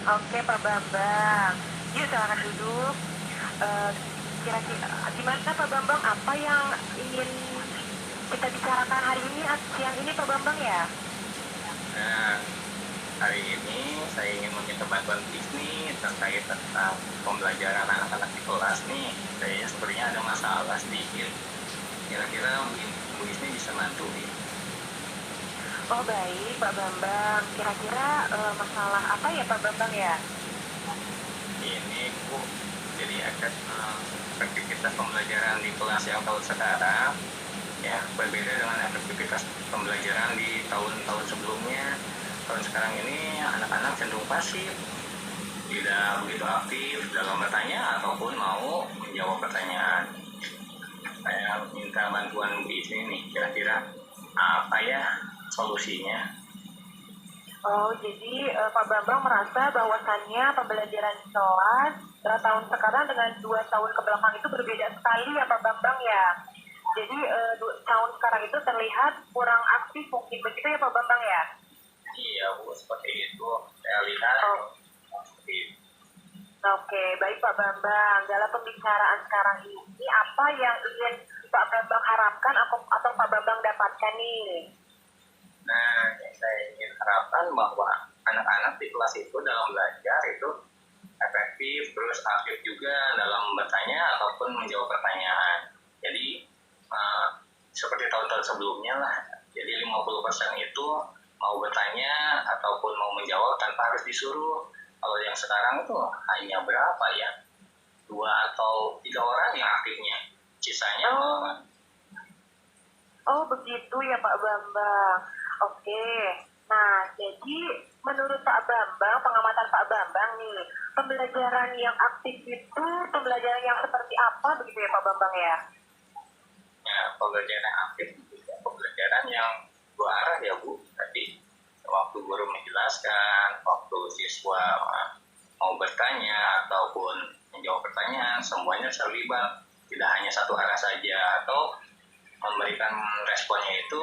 Oke Pak Bambang, yuk silakan duduk. Eh, Kira-kira gimana Pak Bambang? Apa yang ingin kita bicarakan hari ini, siang ini Pak Bambang ya? Nah, hari ini saya ingin meminta bantuan Disney terkait tentang pembelajaran anak-anak di kelas nih. Kayaknya sepertinya ada masalah sedikit. Kira-kira mungkin Bu Disney bisa bantuin. Oh baik Pak Bambang, kira-kira masalah apa ya Pak Bambang ya? Ini Bu, jadi efektivitas pembelajaran di kelas yang tahun sekarang ya berbeda dengan efektivitas pembelajaran di tahun-tahun sebelumnya. Tahun sekarang ini anak-anak cenderung pasif, tidak begitu aktif dalam bertanya ataupun mau menjawab pertanyaan. Saya minta bantuan Bu Isni nih, kira-kira apa ya solusinya? Oh jadi Pak Bambang merasa bahwasannya pembelajaran di kelas tahun sekarang dengan 2 tahun ke belakang itu berbeda sekali ya Pak Bambang ya? Jadi tahun sekarang itu terlihat kurang aktif mungkin begitu ya Pak Bambang ya? Iya Bu, seperti itu. Saya lihat Oh, seperti itu. oke, baik Pak Bambang. Dalam pembicaraan sekarang ini, apa yang ingin Pak Bambang harapkan atau Pak Bambang dapatkan nih? Nah, yang saya ingin harapkan bahwa anak-anak di kelas itu dalam belajar itu efektif, terus aktif juga dalam bertanya ataupun menjawab pertanyaan. Jadi seperti tahun-tahun sebelumnya lah. Jadi 50% itu mau bertanya ataupun mau menjawab tanpa harus disuruh. Kalau yang sekarang itu hanya berapa ya? 2 atau 3 orang yang aktifnya. Sisanya Oh, oh begitu ya Pak Bambang. Oke. Nah, jadi menurut Pak Bambang, pengamatan Pak Bambang nih, pembelajaran yang aktif itu pembelajaran yang seperti apa begitu ya Pak Bambang ya? ya, pembelajaran aktif juga pembelajaran yang dua arah ya Bu. Tadi waktu guru menjelaskan, waktu siswa mau bertanya ataupun menjawab pertanyaan, semuanya terlibat. Tidak hanya satu arah saja atau memberikan responnya itu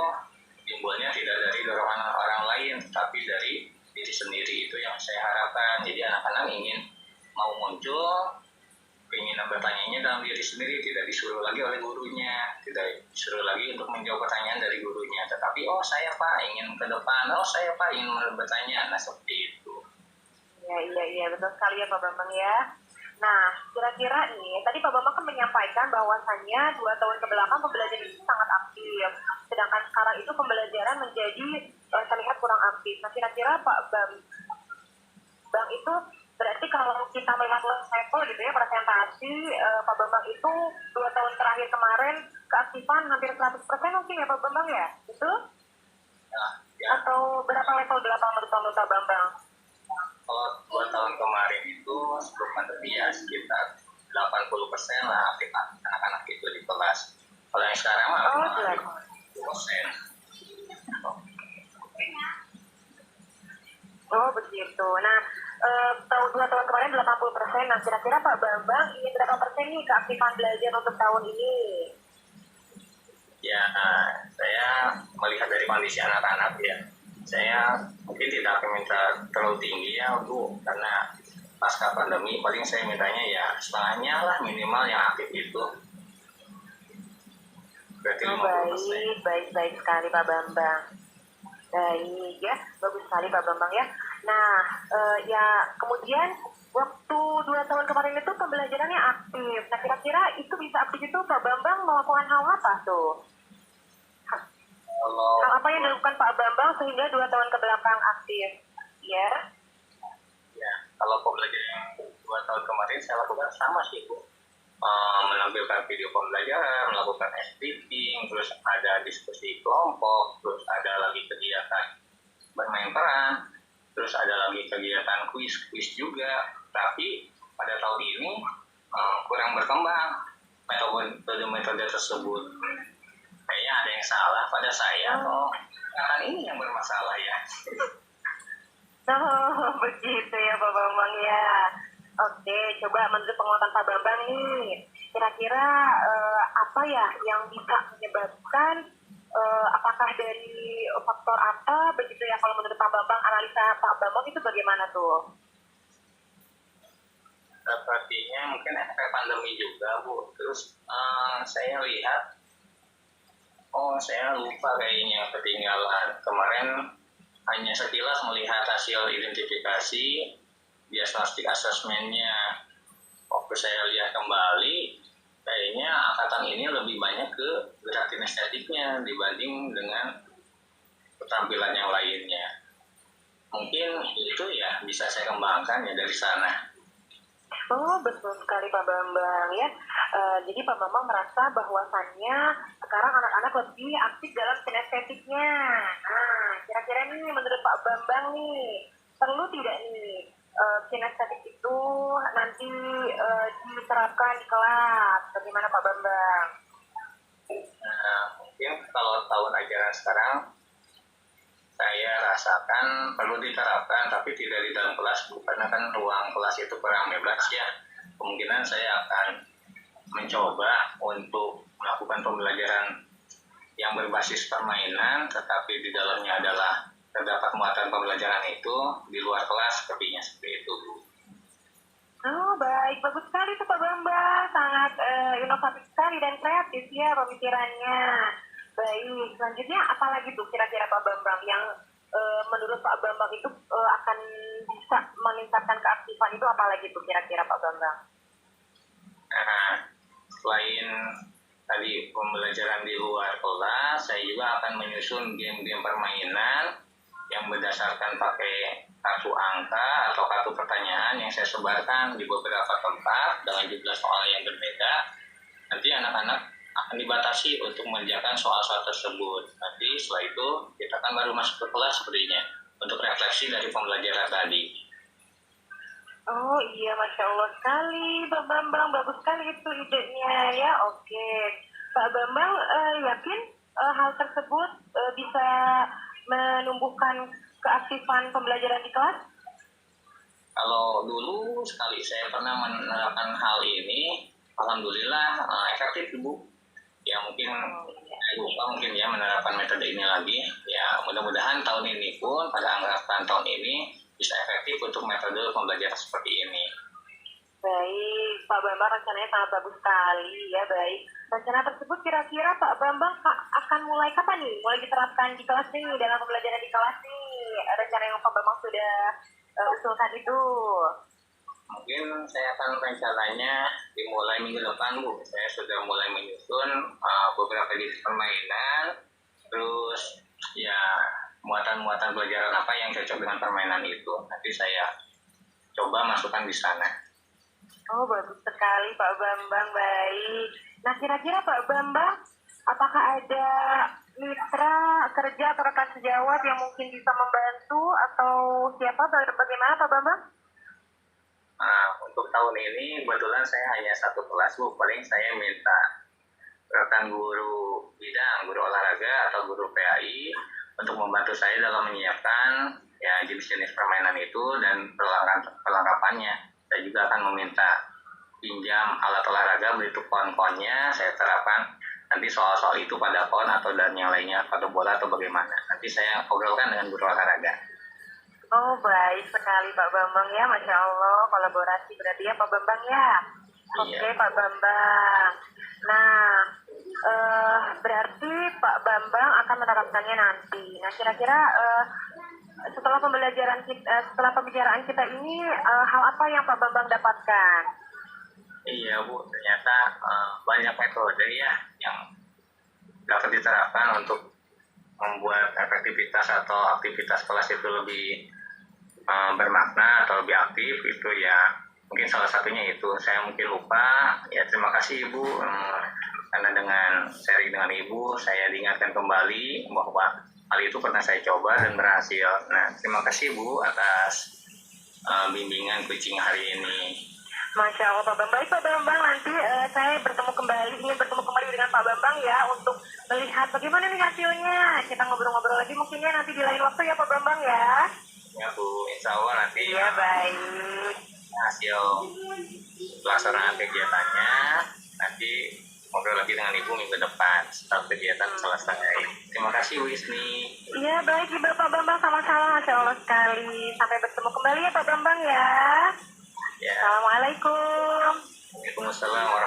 timbulnya tidak dari dorongan orang lain, tapi dari diri sendiri. Itu yang saya harapkan. Jadi anak-anak ingin mau muncul keinginan bertanyanya dalam diri sendiri, tidak disuruh lagi oleh gurunya, tidak disuruh lagi untuk menjawab pertanyaan dari gurunya, tetapi oh saya Pak ingin ke depan, oh saya Pak ingin bertanya, nah seperti itu. Iya, iya, iya, betul sekali ya Pak Bambang ya. Nah, kira-kira nih, tadi Pak Bambang kan menyampaikan bahwasannya 2 tahun ke belakang pembelajaran itu sangat aktif, sedangkan sekarang itu pembelajaran menjadi terlihat kurang aktif. Nah, kira-kira Pak Bambang itu berarti kalau kita melihat level gitu ya, presentasi Pak Bambang itu 2 tahun terakhir kemarin keaktifan hampir 100% mungkin ya Pak Bambang ya? Betul? Nah, ya Atau berapa level belakang menurut Pak Bambang? kalau 2 tahun kemarin itu sebelum pandemi ya sekitar 80% lah aktif anak-anak itu di kelas. Kalau yang sekarang mah Oh, cuma jelas. 20%. Oh begitu. Nah, tahun 2 tahun kemarin 80%. Nah, kira-kira Pak Bambang ingin berapa persen nih keaktifan belajar untuk tahun ini? Ya, saya melihat dari kondisi anak-anak ya, saya mungkin tidak akan minta terlalu tinggi ya Bu, karena pasca pandemi paling saya mintanya ya setengahnya lah minimal yang aktif itu, berarti Oh 50%. baik, baik, baik sekali Pak Bambang. Baik ya, bagus sekali Pak Bambang ya. Nah, ya kemudian waktu 2 tahun kemarin itu pembelajarannya aktif. Nah, kira-kira itu bisa aktif itu Pak Bambang melakukan hal apa tuh? Kalau Hal apa yang dilakukan Pak Bambang sehingga 2 tahun ke belakang aktif? Ya. ya kalau pembelajaran yang 2 tahun kemarin saya lakukan sama sih Bu. Menampilkan video pembelajaran, melakukan editing, terus ada diskusi kelompok, terus ada lagi kegiatan bermain peran, terus ada lagi kegiatan kuis juga. Tapi pada tahun ini kurang berkembang metode-metode tersebut. Kayaknya ada yang salah pada saya atau kan ini yang bermasalah ya. Oh, begitu ya Pak Bambang ya. Oke, coba menurut pengamatan Pak Bambang nih, kira-kira apa ya yang bisa menyebabkan apakah dari faktor apa begitu ya kalau menurut Pak Bambang, analisa Pak Bambang itu bagaimana tuh? sepertinya mungkin efek pandemi juga Bu. Terus saya lihat, oh saya lupa kayaknya ketinggalan. Kemarin hanya sekilas melihat hasil identifikasi diagnostik asesmennya. Waktu saya lihat kembali, kayaknya angkatan ini lebih banyak ke gerak kinestetiknya dibanding dengan keterampilan yang lainnya. Mungkin itu ya bisa saya kembangkan ya dari sana. Oh, betul sekali Pak Bambang ya. Jadi Pak Bambang merasa bahwasannya sekarang anak-anak lebih aktif dalam kinestetiknya. Nah, kira-kira nih menurut Pak Bambang nih, perlu tidak nih kinestetik itu nanti diterapkan di kelas? Bagaimana Pak Bambang? Nah, mungkin kalau tahun ajaran sekarang saya rasakan perlu diterapkan, tapi tidak di dalam kelas, karena kan ruang kelas itu kurang bebas ya. Kemungkinan saya akan mencoba untuk melakukan pembelajaran yang berbasis permainan, tetapi di dalamnya adalah terdapat muatan pembelajaran itu di luar kelas, sepertinya seperti itu. Oh, baik. Bagus sekali tuh Pak Bambang. Sangat inovatif sekali dan kreatif ya pemikirannya. Baik. Selanjutnya apalagi tuh kira-kira Pak Bambang yang menurut Pak Bambang itu akan bisa meningkatkan keaktifan itu apalagi tuh kira-kira Pak Bambang? Nah, selain tadi pembelajaran di luar kelas, saya juga akan menyusun game-game permainan yang berdasarkan pakai kartu angka atau kartu pertanyaan yang saya sebarkan di beberapa tempat dengan jumlah soal yang berbeda. Nanti anak-anak akan dibatasi untuk mengerjakan soal-soal tersebut. Nanti setelah itu kita akan baru masuk ke kelas sepertinya untuk refleksi dari pembelajaran tadi. Oh iya, Masya Allah sekali Pak Bambang, bagus sekali itu idenya ya. Oke, Pak Bambang yakin hal tersebut bisa menumbuhkan keaktifan pembelajaran di kelas? Kalau dulu sekali saya pernah menerapkan hal ini, alhamdulillah efektif Bu. Ya mungkin saya lupa mungkin ya menerapkan metode ini lagi. Ya mudah-mudahan tahun ini pun pada anggapan tahun ini bisa efektif untuk metode pembelajaran seperti ini. Baik, Pak Bambang rencananya sangat bagus sekali ya. Baik, rencana tersebut kira-kira Pak Bambang akan mulai kapan nih? Mulai diterapkan di kelas nih, dalam pembelajaran di kelas nih. Rencana yang Pak Bambang sudah usulkan itu. Mungkin saya akan rencananya dimulai minggu depan Bu. Saya sudah mulai menyusun beberapa jenis permainan, terus ya muatan-muatan pelajaran apa yang cocok dengan permainan itu. Nanti saya coba masukkan di sana. Oh, bagus sekali Pak Bambang, baik. Nah, kira-kira Pak Bambang, apakah ada mitra kerja atau rekan sejawat yang mungkin bisa membantu atau siapa, bagaimana Pak Bambang? Nah, untuk tahun ini kebetulan saya hanya satu kelas Bu. Paling saya minta rekan guru bidang, guru olahraga atau guru PAI untuk membantu saya dalam menyiapkan ya jenis-jenis permainan itu dan perlengkapannya. Saya juga akan meminta pinjam alat olahraga begitu kon-konnya, saya terapkan nanti soal-soal itu pada kon atau dan yang lainnya pada bola atau bagaimana. Nanti saya obrolkan dengan guru olahraga. Oh, baik sekali Pak Bambang ya, Masya Allah, kolaborasi berarti ya Pak Bambang ya. Oke Iya. Pak Bambang. Nah, berarti Pak Bambang akan menerapkannya nanti. Nah, kira-kira setelah setelah pembicaraan kita ini, hal apa yang Pak Bambang dapatkan? Iya Bu, ternyata banyak metode ya yang dapat diterapkan untuk membuat efektivitas atau aktivitas kelas itu lebih bermakna atau lebih aktif. Itu ya mungkin salah satunya itu. Saya mungkin lupa ya, terima kasih Ibu karena dengan sharing dengan Ibu saya diingatkan kembali bahwa hal itu pernah saya coba dan berhasil. Nah, terima kasih Bu atas bimbingan kucing hari ini. Masya Allah Pak Bambang. Baik Pak Bambang, nanti saya ingin bertemu kembali dengan Pak Bambang ya untuk melihat bagaimana nih hasilnya. Kita ngobrol-ngobrol lagi mungkinnya nanti di lain waktu ya Pak Bambang ya. Ya Bu, insya Allah nanti Iya, baik. hasil pelaksanaan kegiatannya nanti ngobrol lagi dengan Ibu minggu depan setelah kegiatan selesai. Terima kasih Bu Isni. Iya, baik Pak Bambang, sama-sama. Masya Allah sekali. Sampai bertemu kembali ya Pak Bambang ya. Ya. Assalamualaikum. Waalaikumsalam warahmatullahi